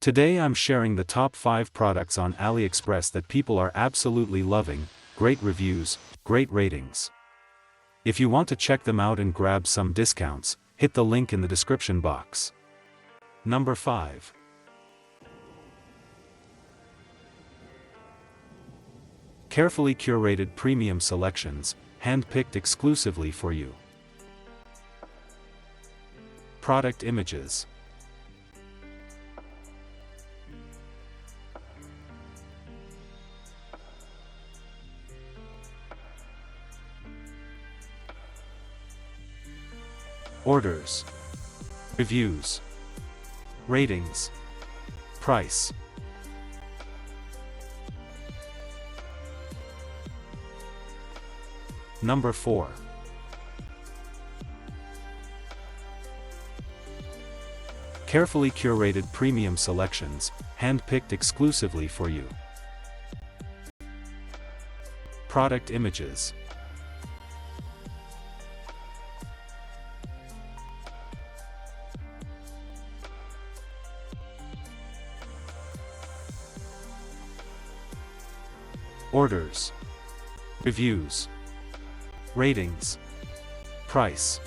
Today I'm sharing the top 5 products on AliExpress that people are absolutely loving, great reviews, great ratings. If you want to check them out and grab some discounts, hit the link in the description box. Number 5. Carefully curated premium selections, hand-picked exclusively for you. Product images. Orders. Reviews. Ratings. Price. Number 4. Carefully curated premium selections, hand-picked exclusively for you. Product images. Orders. Reviews. Ratings. Price.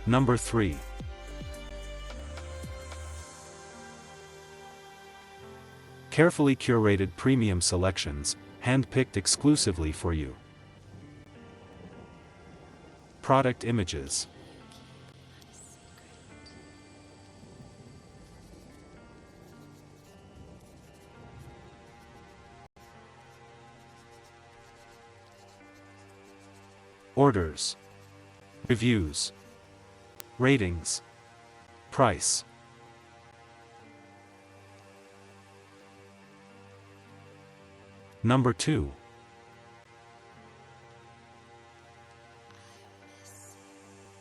Number 3. Carefully curated premium selections, hand-picked exclusively for you. Product images. Orders. Reviews. Ratings. Price. Number 2.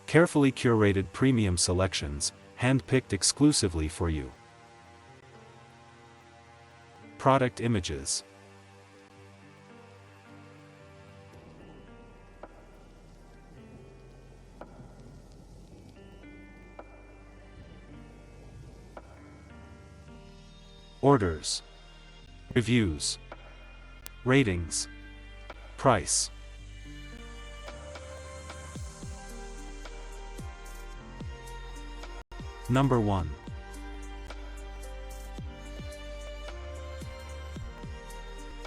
Carefully curated premium selections, hand-picked exclusively for you. Product images. Orders. Reviews. Ratings. Price. Number 1.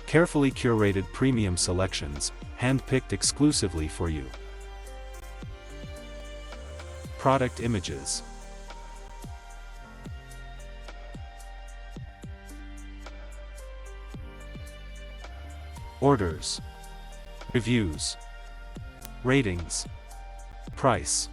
Carefully curated premium selections, hand-picked exclusively for you. Product images. Orders. Reviews. Ratings. Price.